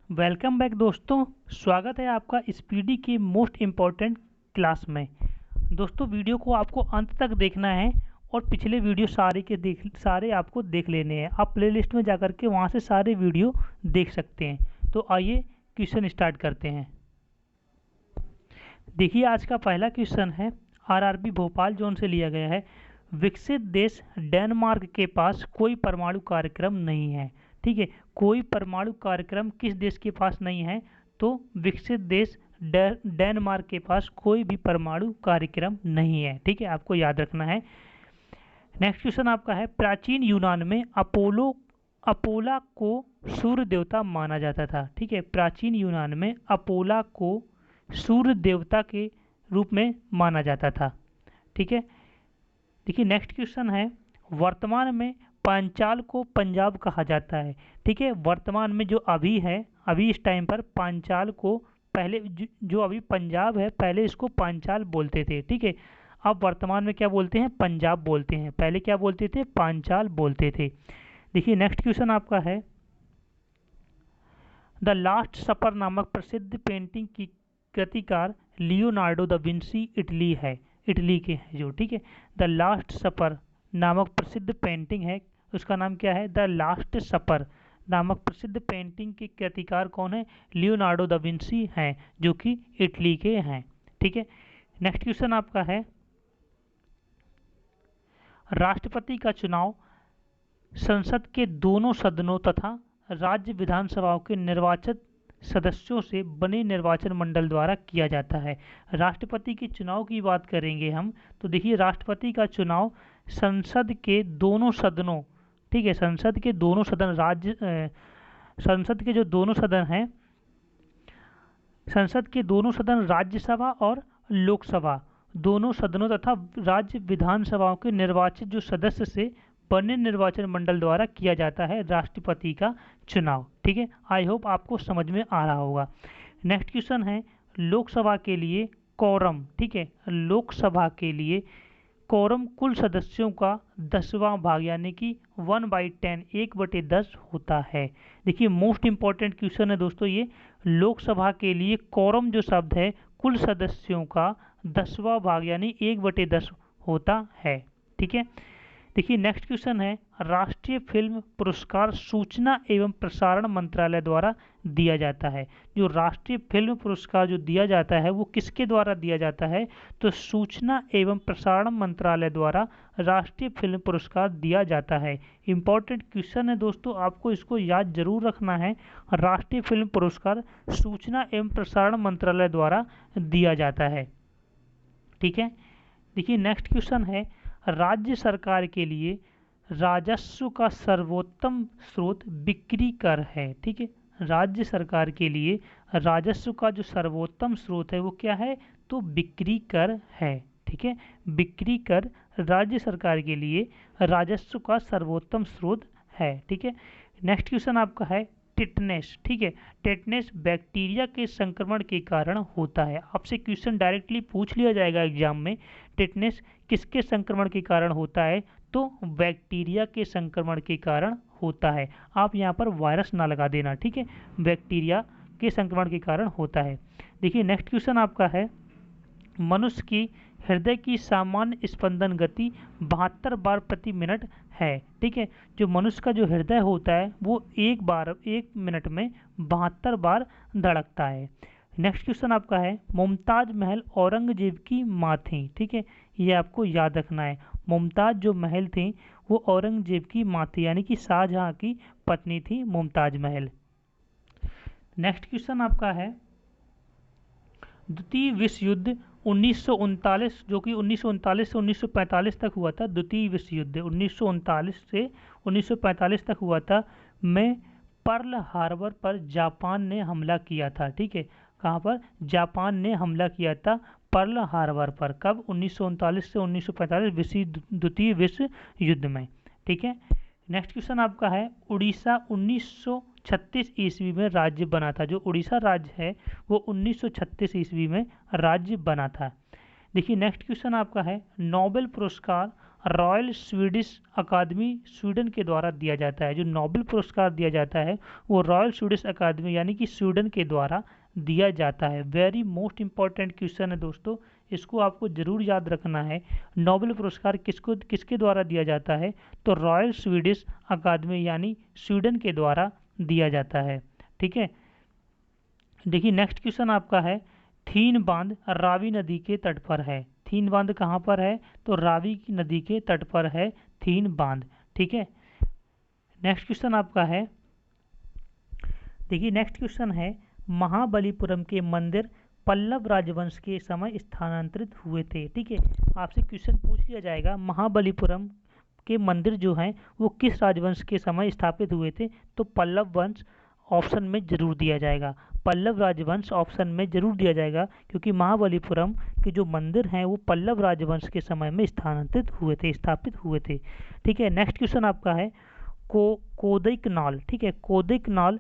Welcome back दोस्तों। स्वागत है आपका स्पीडी की मोस्ट इम्पॉर्टेंट क्लास में। दोस्तों वीडियो को आपको अंत तक देखना है और पिछले वीडियो सारे आपको देख लेने हैं। आप प्लेलिस्ट में जाकर के वहां से सारे वीडियो देख सकते हैं। तो आइए क्वेश्चन स्टार्ट करते हैं। देखिए आज का पहला क्वेश्चन है आरआरबी भोपाल जोन से लिया गया है। विकसित देश डेनमार्क के पास कोई परमाणु कार्यक्रम नहीं है। ठीक है, कोई परमाणु कार्यक्रम किस देश के पास नहीं है? तो विकसित देश डेनमार्क के पास कोई भी परमाणु कार्यक्रम नहीं है। ठीक है, आपको याद रखना है। नेक्स्ट क्वेश्चन आपका है, प्राचीन यूनान में अपोला को सूर्य देवता माना जाता था। ठीक है, प्राचीन यूनान में अपोला को सूर्य देवता के रूप में माना जाता था। ठीक है, देखिए नेक्स्ट क्वेश्चन है, वर्तमान में पांचाल को पंजाब कहा जाता है। ठीक है, वर्तमान में जो अभी है, अभी इस टाइम पर पांचाल को, पहले जो अभी पंजाब है पहले इसको पांचाल बोलते थे। ठीक है, अब वर्तमान में क्या बोलते हैं? पंजाब बोलते हैं। पहले क्या बोलते थे? पांचाल बोलते थे। देखिए नेक्स्ट क्वेश्चन आपका है, द लास्ट सपर नामक प्रसिद्ध पेंटिंग की कृतिकार लियोनार्डो दा विंसी इटली के हैं जो। ठीक है, द लास्ट सपर नामक प्रसिद्ध पेंटिंग है, उसका नाम क्या है? द लास्ट सपर नामक प्रसिद्ध पेंटिंग के कृतिकार कौन है? लियोनार्डो दा विंसी हैं, जो कि इटली के हैं। ठीक है, नेक्स्ट क्वेश्चन आपका है, राष्ट्रपति का चुनाव संसद के दोनों सदनों तथा राज्य विधानसभाओं के निर्वाचित सदस्यों से बने निर्वाचन मंडल द्वारा किया जाता है। राष्ट्रपति के चुनाव की बात करेंगे हम, तो देखिए राष्ट्रपति का चुनाव संसद के दोनों सदनों, ठीक है, संसद के दोनों सदन, संसद के जो दोनों सदन हैं, संसद के दोनों सदन राज्यसभा और लोकसभा दोनों सदनों तथा राज्य विधानसभाओं के निर्वाचित जो सदस्य से बने निर्वाचन मंडल द्वारा किया जाता है राष्ट्रपति का चुनाव। ठीक है, आई होप आपको समझ में आ रहा होगा। नेक्स्ट क्वेश्चन है, लोकसभा के लिए कोरम, ठीक है, लोकसभा के लिए कोरम कुल सदस्यों का 10वां भाग यानी कि 1/10 1/10 होता है। देखिए मोस्ट इंपॉर्टेंट क्वेश्चन है दोस्तों ये। लोकसभा के लिए कोरम जो शब्द है कुल सदस्यों का 10वां भाग यानी 1/10 होता है। ठीक है, देखिए नेक्स्ट क्वेश्चन है, राष्ट्रीय फिल्म पुरस्कार सूचना एवं प्रसारण मंत्रालय द्वारा दिया जाता है। जो राष्ट्रीय फिल्म पुरस्कार जो दिया जाता है वो किसके द्वारा दिया जाता है? तो सूचना एवं प्रसारण मंत्रालय द्वारा राष्ट्रीय फिल्म पुरस्कार दिया जाता है। इंपॉर्टेंट क्वेश्चन है दोस्तों, आपको इसको याद जरूर रखना है। राष्ट्रीय फिल्म पुरस्कार सूचना एवं प्रसारण मंत्रालय द्वारा दिया जाता है। ठीक है, देखिए नेक्स्ट क्वेश्चन है, राज्य सरकार के लिए राजस्व का सर्वोत्तम स्रोत बिक्री कर है। ठीक है, राज्य सरकार के लिए राजस्व का जो सर्वोत्तम स्रोत है वो क्या है? तो बिक्री कर है। ठीक है, बिक्री कर राज्य सरकार के लिए राजस्व का सर्वोत्तम स्रोत है। ठीक है, नेक्स्ट क्वेश्चन आपका है, टिटनेस। ठीक है, टिटनेस बैक्टीरिया के संक्रमण के कारण होता है। आपसे क्वेश्चन डायरेक्टली पूछ लिया जाएगा एग्जाम में, टिटनेस किसके संक्रमण के कारण होता है? तो बैक्टीरिया के संक्रमण के कारण होता है। आप यहाँ पर वायरस ना लगा देना। ठीक है, बैक्टीरिया के संक्रमण के कारण होता है। देखिए नेक्स्ट क्वेश्चन आपका है, मनुष्य की हृदय की सामान्य स्पंदन गति 72 बार प्रति मिनट है। ठीक है, जो मनुष्य का जो हृदय होता है वो एक मिनट में 72 बार धड़कता है। नेक्स्ट क्वेश्चन आपका है, मुमताज महल औरंगजेब की माँ थी। ठीक है, ये आपको याद रखना है। मुमताज जो महल थी वो औरंगजेब की माँ थी, यानी कि शाहजहां की पत्नी थी मुमताज महल। नेक्स्ट क्वेश्चन आपका है, द्वितीय विश्व युद्ध 1939 जो कि 1939 से 1945 तक हुआ था। द्वितीय विश्व युद्ध 1939 से 1945 तक हुआ था, में पर्ल हार्बर पर जापान ने हमला किया था। ठीक है, कहाँ पर? जापान ने हमला किया था पर्ल हार्बर पर। कब? 1939 से 1945 द्वितीय विश्व युद्ध में। ठीक है, नेक्स्ट क्वेश्चन आपका है, उड़ीसा 1936 ईस्वी में राज्य बना था। जो उड़ीसा राज्य है वो 1936 ईस्वी में राज्य बना था। देखिए नेक्स्ट क्वेश्चन आपका है, नोबेल पुरस्कार रॉयल स्वीडिश अकादमी स्वीडन के द्वारा दिया जाता है। जो नोबेल पुरस्कार दिया जाता है वो रॉयल स्वीडिश अकादमी यानी कि स्वीडन के द्वारा दिया जाता है। वेरी मोस्ट इंपॉर्टेंट क्वेश्चन है दोस्तों, इसको आपको जरूर याद रखना है। नोबेल पुरस्कार किसके द्वारा दिया जाता है? तो रॉयल स्वीडिश अकादमी यानी स्वीडन के द्वारा दिया जाता है। ठीक है, देखिए नेक्स्ट क्वेश्चन आपका है, थीन बांध रावी नदी के तट पर है। थीन बांध कहाँ पर है? तो रावी की नदी के तट पर है थीन बांध। ठीक है, नेक्स्ट क्वेश्चन आपका है, देखिए नेक्स्ट क्वेश्चन है, महाबलीपुरम के मंदिर पल्लव राजवंश के समय स्थानांतरित हुए थे। ठीक है, आपसे क्वेश्चन पूछ लिया जाएगा महाबलीपुरम के मंदिर जो हैं वो किस राजवंश के समय स्थापित हुए थे? तो पल्लव वंश ऑप्शन में जरूर दिया जाएगा। पल्लव राजवंश ऑप्शन में जरूर दिया जाएगा, क्योंकि महाबलीपुरम के जो मंदिर हैं वो पल्लव राजवंश के समय में स्थापित हुए थे। ठीक है, नेक्स्ट क्वेश्चन आपका है, कोदैकनाल। ठीक है, कोदैकनाल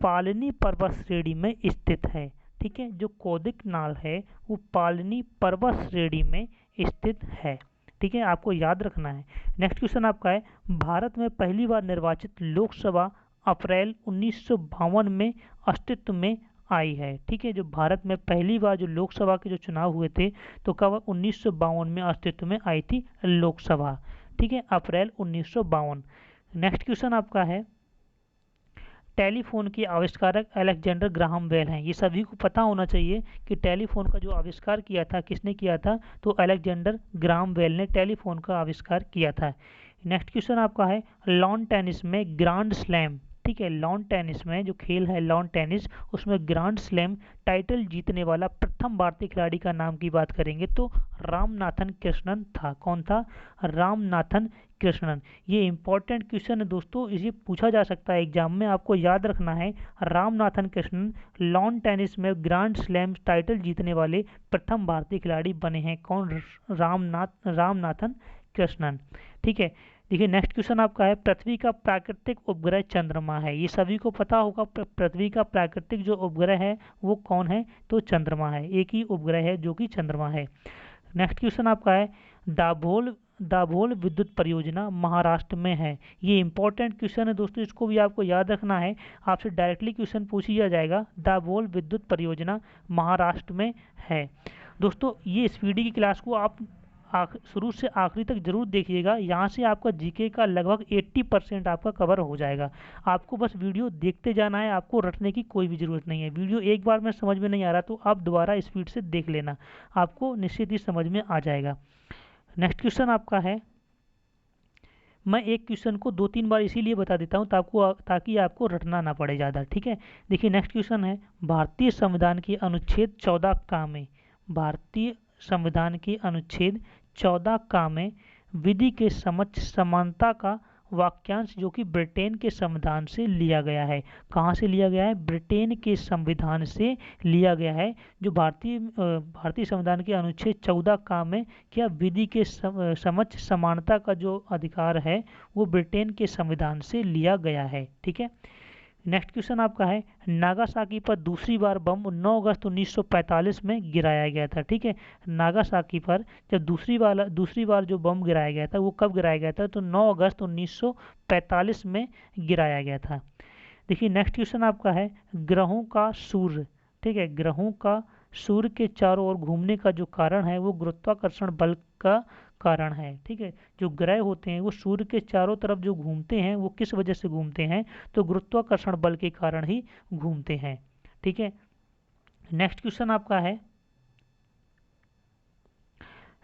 पालनी पर्वत श्रेणी में स्थित है। ठीक है, जो कोदैकनाल है वो पालनी पर्वत श्रेणी में स्थित है। ठीक है, आपको याद रखना है। नेक्स्ट क्वेश्चन आपका है, भारत में पहली बार निर्वाचित लोकसभा अप्रैल 1952 में अस्तित्व में आई है। ठीक है, जो भारत में पहली बार जो लोकसभा के जो चुनाव हुए थे तो कब? 1952 में अस्तित्व में आई थी लोकसभा। ठीक है, अप्रैल 1952। नेक्स्ट क्वेश्चन आपका है, टेलीफोन के आविष्कारक अलेक्जेंडर ग्राहम बेल हैं। ये सभी को पता होना चाहिए कि टेलीफोन का जो आविष्कार किया था किसने किया था? तो अलेक्जेंडर ग्राहम बेल ने टेलीफोन का आविष्कार किया था। नेक्स्ट क्वेश्चन आपका है, लॉन टेनिस में ग्रांड स्लैम। ठीक है, लॉन टेनिस में जो खेल है लॉन टेनिस, उसमें ग्रांड स्लैम टाइटल जीतने वाला प्रथम भारतीय खिलाड़ी का नाम की बात करेंगे तो रामनाथन कृष्णन था। कौन था? रामनाथन कृष्णन। ये इंपॉर्टेंट क्वेश्चन है दोस्तों, इसे पूछा जा सकता है एग्जाम में, आपको याद रखना है। रामनाथन कृष्णन लॉन टेनिस में ग्रांड स्लैम टाइटल जीतने वाले प्रथम भारतीय खिलाड़ी बने हैं। कौन? रामनाथन कृष्णन। ठीक है, देखिए नेक्स्ट क्वेश्चन आपका है, पृथ्वी का प्राकृतिक उपग्रह चंद्रमा है। ये सभी को पता होगा, पृथ्वी का प्राकृतिक जो उपग्रह है वो कौन है? तो चंद्रमा है। एक ही उपग्रह है जो कि चंद्रमा है। नेक्स्ट क्वेश्चन आपका है, दाभोल विद्युत परियोजना महाराष्ट्र में है। ये इंपॉर्टेंट क्वेश्चन है दोस्तों, इसको भी आपको याद रखना है, आपसे डायरेक्टली क्वेश्चन पूछ लिया जाएगा। दाभोल विद्युत परियोजना महाराष्ट्र में है। दोस्तों ये स्पीडी की क्लास को आप शुरू से आखिरी तक जरूर देखिएगा, यहाँ से आपका जीके का लगभग 80% आपका कवर हो जाएगा। आपको बस वीडियो देखते जाना है, आपको रटने की कोई भी ज़रूरत नहीं है। वीडियो एक बार में समझ में नहीं आ रहा तो आप दोबारा स्पीड से देख लेना, आपको निश्चित ही समझ में आ जाएगा। नेक्स्ट क्वेश्चन आपका है, मैं एक क्वेश्चन को 2-3 बार इसीलिए बता देता हूँ ताकि आपको रटना ना पड़े ज़्यादा। ठीक है, देखिए नेक्स्ट क्वेश्चन है, भारतीय संविधान के अनुच्छेद 14 का में, भारतीय संविधान के अनुच्छेद 14 का में विधि के समक्ष समानता का वाक्यांश जो कि ब्रिटेन के संविधान से लिया गया है। कहाँ से लिया गया है? ब्रिटेन के संविधान से लिया गया है। जो भारतीय संविधान के अनुच्छेद 14 का में क्या विधि के समक्ष समानता का जो अधिकार है वो ब्रिटेन के संविधान से लिया गया है। ठीक है, नेक्स्ट क्वेश्चन आपका है, नागासाकी पर दूसरी बार बम 9 अगस्त 1945 में गिराया गया था। ठीक है, नागासाकी पर जब दूसरी बार जो बम गिराया गया था वो कब गिराया गया था? तो 9 अगस्त 1945 में गिराया गया था। देखिए नेक्स्ट क्वेश्चन आपका है, ग्रहों का सूर्य, ठीक है, ग्रहों का सूर्य के चारों ओर घूमने का जो कारण है वो गुरुत्वाकर्षण बल का कारण है। ठीक है, जो ग्रह होते हैं वो सूर्य के चारों तरफ जो घूमते हैं वो किस वजह से घूमते हैं? तो गुरुत्वाकर्षण बल के कारण ही घूमते हैं। ठीक है, नेक्स्ट क्वेश्चन आपका है,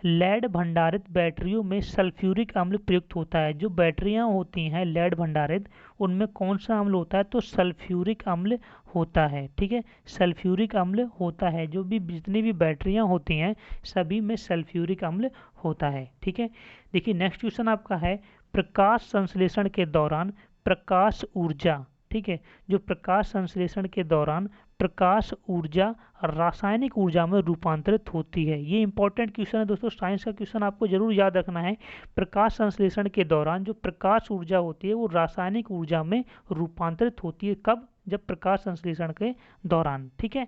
लेड भंडारित बैटरियों में सल्फ्यूरिक अम्ल प्रयुक्त होता है। जो बैटरियां होती हैं लेड भंडारित, उनमें कौन सा अम्ल होता है? तो सल्फ्यूरिक अम्ल होता है। ठीक है, सल्फ्यूरिक अम्ल होता है। जो भी जितनी भी बैटरियां होती हैं सभी में सल्फ्यूरिक अम्ल होता है। ठीक है, देखिए नेक्स्ट क्वेश्चन आपका है, प्रकाश संश्लेषण के दौरान प्रकाश ऊर्जा, ठीक है, जो प्रकाश संश्लेषण के दौरान प्रकाश ऊर्जा रासायनिक ऊर्जा में रूपांतरित होती है। ये इंपॉर्टेंट क्वेश्चन है दोस्तों, साइंस का क्वेश्चन आपको जरूर याद रखना है। प्रकाश संश्लेषण के दौरान जो प्रकाश ऊर्जा होती है वो रासायनिक ऊर्जा में रूपांतरित होती है। कब? जब प्रकाश संश्लेषण के दौरान। ठीक है,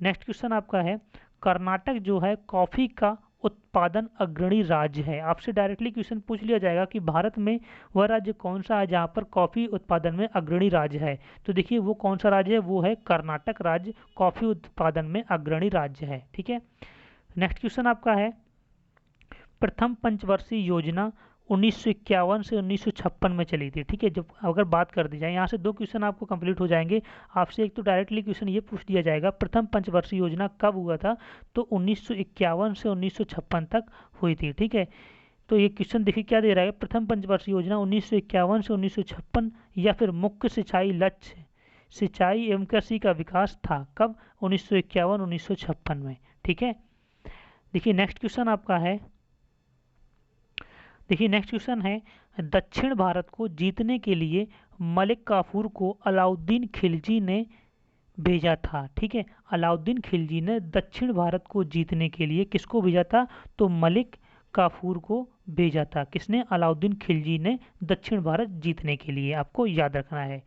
नेक्स्ट क्वेश्चन आपका है, कर्नाटक जो है कॉफी का उत्पादन अग्रणी राज्य है। आपसे डायरेक्टली क्वेश्चन पूछ लिया जाएगा कि भारत में वह राज्य कौन सा है जहाँ पर कॉफ़ी उत्पादन में अग्रणी राज्य है। तो देखिए वो कौन सा राज्य है, वो है कर्नाटक राज्य कॉफ़ी उत्पादन में अग्रणी राज्य है। ठीक है, नेक्स्ट क्वेश्चन आपका है, प्रथम पंचवर्षीय योजना 1951 से 1956 में चली थी। ठीक है, जब अगर बात कर दी जाए, यहाँ से दो क्वेश्चन आपको कंप्लीट हो जाएंगे। आपसे एक तो डायरेक्टली क्वेश्चन ये पूछ दिया जाएगा प्रथम पंचवर्षीय योजना कब हुआ था, तो 1951 से 1956 तक हुई थी। ठीक है, तो ये क्वेश्चन देखिए क्या दे रहा है, प्रथम पंचवर्षीय योजना 1951 से 1956 या फिर मुख्य सिंचाई लक्ष्य सिंचाई एवं कृषि का विकास था कब, 1951-1956 में। ठीक है, देखिए नेक्स्ट क्वेश्चन आपका है, देखिए नेक्स्ट क्वेश्चन है, दक्षिण भारत को जीतने के लिए मलिक काफूर को अलाउद्दीन खिलजी ने भेजा था। ठीक है, अलाउद्दीन खिलजी ने दक्षिण भारत को जीतने के लिए किसको भेजा था, तो मलिक काफूर को भेजा था। किसने, अलाउद्दीन खिलजी ने दक्षिण भारत जीतने के लिए, आपको याद रखना है।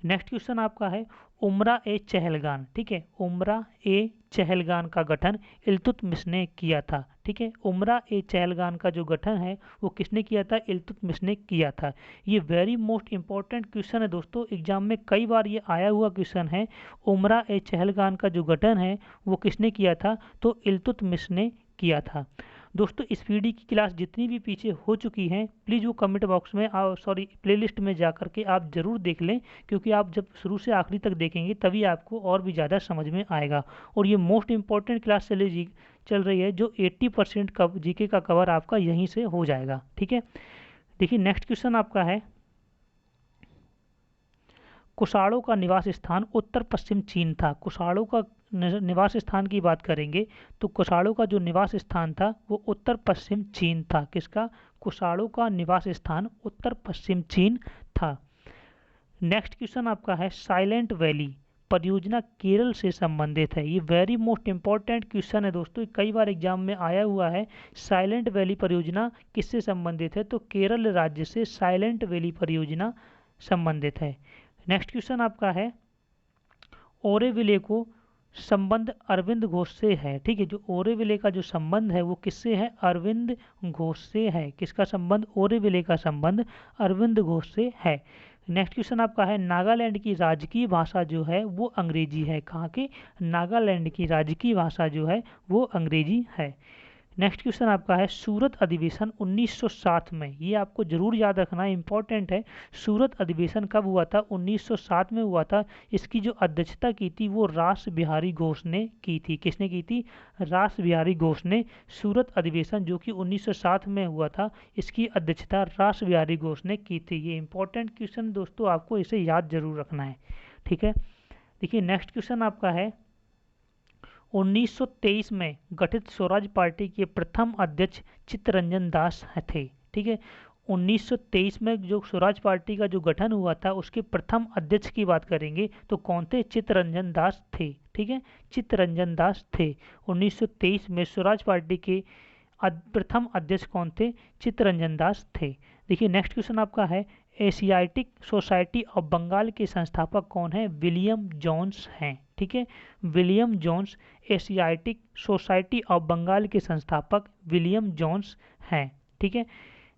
नेक्स्ट क्वेश्चन आपका है, उमरा ए चहलगान। ठीक है, उमरा ए चहलगान का गठन इल्तुतमिश ने किया था। ठीक है, उमरा ए चहलगान का जो गठन है वो किसने किया था, इल्तुतमिश ने किया था। ये वेरी मोस्ट इंपॉर्टेंट क्वेश्चन है दोस्तों, एग्जाम में कई बार ये आया हुआ क्वेश्चन है। उमरा ए चहलगान का जो गठन है वो किसने किया था, तो इल्तुतमिश ने किया था। दोस्तों इस पीडी की क्लास जितनी भी पीछे हो चुकी हैं, प्लीज़ वो कमेंट बॉक्स में सॉरी प्लेलिस्ट में जा कर के आप ज़रूर देख लें, क्योंकि आप जब शुरू से आखिरी तक देखेंगे तभी आपको और भी ज़्यादा समझ में आएगा। और ये मोस्ट इंपॉर्टेंट क्लास चल रही है, जो 80% जीके का कवर आपका यहीं से हो जाएगा। ठीक है, देखिए नेक्स्ट क्वेश्चन आपका है, कुषाणों का निवास स्थान उत्तर पश्चिम चीन था। कुषाणों का निवास स्थान की बात करेंगे तो कुषाणों का जो निवास स्थान था वो उत्तर पश्चिम चीन था। किसका, कुषाणों का निवास स्थान उत्तर पश्चिम चीन था। नेक्स्ट क्वेश्चन आपका है, साइलेंट वैली परियोजना केरल से संबंधित है। ये वेरी मोस्ट इंपॉर्टेंट क्वेश्चन है दोस्तों, कई बार एग्जाम में आया हुआ है। साइलेंट वैली परियोजना किससे संबंधित है, तो केरल राज्य से साइलेंट वैली परियोजना संबंधित है। नेक्स्ट क्वेश्चन आपका है, ओरेविले को संबंध अरविंद घोष से है। ठीक है, जो ओरेविले का जो संबंध है वो किससे है, अरविंद घोष से है। किसका संबंध, ओरेविले का संबंध अरविंद घोष से है। नेक्स्ट क्वेश्चन आपका है, नागालैंड की राजकीय भाषा जो है वो अंग्रेजी है। कहाँ की, नागालैंड की राजकीय भाषा जो है वो अंग्रेजी है। नेक्स्ट क्वेश्चन आपका है, सूरत अधिवेशन 1907 में, ये आपको जरूर याद रखना है, इंपॉर्टेंट है। सूरत अधिवेशन कब हुआ था, 1907 में हुआ था। इसकी जो अध्यक्षता की थी वो रास बिहारी घोष ने की थी। किसने की थी, रास बिहारी घोष ने सूरत अधिवेशन जो कि 1907 में हुआ था, इसकी अध्यक्षता रास बिहारी घोष ने की थी। ये इंपॉर्टेंट क्वेश्चन दोस्तों, आपको इसे याद जरूर रखना है। ठीक है, देखिए नेक्स्ट क्वेश्चन आपका है, 1923 में गठित स्वराज पार्टी के प्रथम अध्यक्ष चित्तरंजन दास थे। ठीक है, 1923 में जो स्वराज पार्टी का जो गठन हुआ था उसके प्रथम अध्यक्ष की बात करेंगे तो कौन थे, चित्तरंजन दास थे। ठीक है, चित्तरंजन दास थे। 1923 में स्वराज पार्टी के प्रथम अध्यक्ष कौन थे, चित्तरंजन दास थे। देखिए नेक्स्ट क्वेश्चन आपका है, एशियाटिक सोसाइटी ऑफ बंगाल के संस्थापक कौन है, विलियम जोन्स हैं। ठीक है, William Jones Asiatic Society of Bengal के संस्थापक विलियम जोन्स हैं। ठीक है,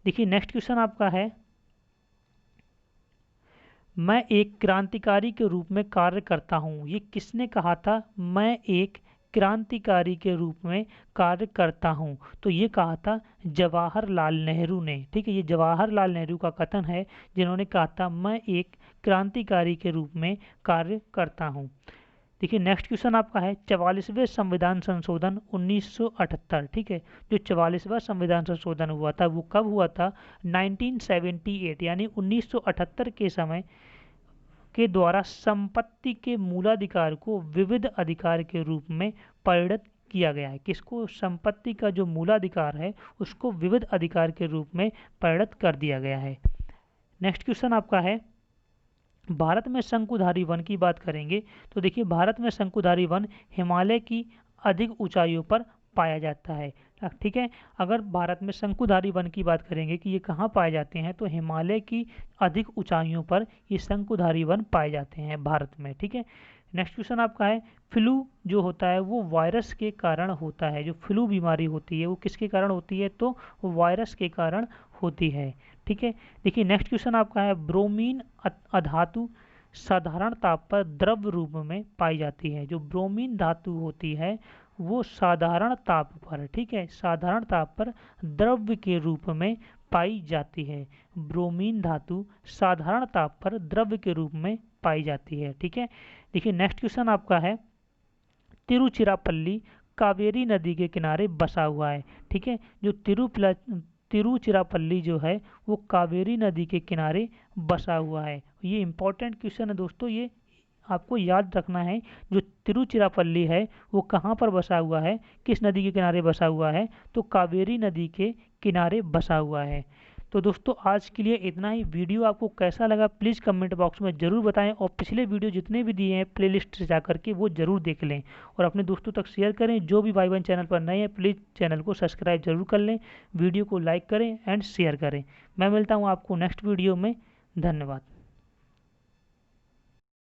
देखिए नेक्स्ट क्वेश्चन आपका है, मैं एक क्रांतिकारी के रूप में कार्य करता हूँ। ये किसने कहा था, मैं एक क्रांतिकारी के रूप में कार्य करता हूँ, तो ये कहा था जवाहरलाल नेहरू ने। ठीक है, ये जवाहरलाल नेहरू का कथन है जिन्होंने कहा था मैं एक क्रांतिकारी के रूप में कार्य करता हूँ। देखिए नेक्स्ट क्वेश्चन आपका है, 44वें संविधान संशोधन 1978। ठीक है, जो 44वां संविधान संशोधन हुआ था वो कब हुआ था, 1978 यानी 1978 के समय के द्वारा संपत्ति के मूलाधिकार को विविध अधिकार के रूप में परिणत किया गया है। किसको, संपत्ति का जो मूलाधिकार है उसको विविध अधिकार के रूप में परिणत कर दिया गया है। नेक्स्ट क्वेश्चन आपका है, भारत में शंकुधारी वन की बात करेंगे तो देखिए भारत में शंकुधारी वन हिमालय की अधिक ऊंचाइयों पर पाया जाता है। ठीक है। अगर भारत में शंकुधारी वन की बात करेंगे कि ये कहाँ पाए जाते हैं, तो हिमालय की अधिक ऊंचाइयों पर ये शंकुधारी वन पाए जाते हैं भारत में। ठीक है। नेक्स्ट क्वेश्चन आपका है, फ्लू जो होता है वो वायरस के कारण होता है। जो फ्लू बीमारी होती है वो किसके कारण होती है, तो वायरस के कारण होती है। ठीक है। देखिए नेक्स्ट क्वेश्चन आपका है, ब्रोमीन अधातु साधारण ताप पर द्रव रूप में पाई जाती है। जो ब्रोमीन धातु होती है वो साधारण ताप पर, ठीक है, साधारण ताप पर द्रव्य के रूप में पाई जाती है। ब्रोमीन धातु साधारण ताप पर द्रव्य के रूप में पाई जाती है। ठीक है। देखिए नेक्स्ट क्वेश्चन आपका है, तिरुचिरापल्ली कावेरी नदी के किनारे बसा हुआ है। ठीक है। जो तिरुचिरापल्ली जो है वो कावेरी नदी के किनारे बसा हुआ है। ये इंपॉर्टेंट क्वेश्चन है दोस्तों, ये आपको याद रखना है। जो तिरुचिरापल्ली है वो कहाँ पर बसा हुआ है, किस नदी के किनारे बसा हुआ है, तो कावेरी नदी के किनारे बसा हुआ है। तो दोस्तों आज के लिए इतना ही। वीडियो आपको कैसा लगा प्लीज़ कमेंट बॉक्स में ज़रूर बताएं, और पिछले वीडियो जितने भी दिए हैं प्लेलिस्ट से जा करके वो ज़रूर देख लें और अपने दोस्तों तक शेयर करें। जो भी भाई बहन चैनल पर नए हैं प्लीज़ चैनल को सब्सक्राइब जरूर कर लें, वीडियो को लाइक करें एंड शेयर करें। मैं मिलता हूँ आपको नेक्स्ट वीडियो में। धन्यवाद।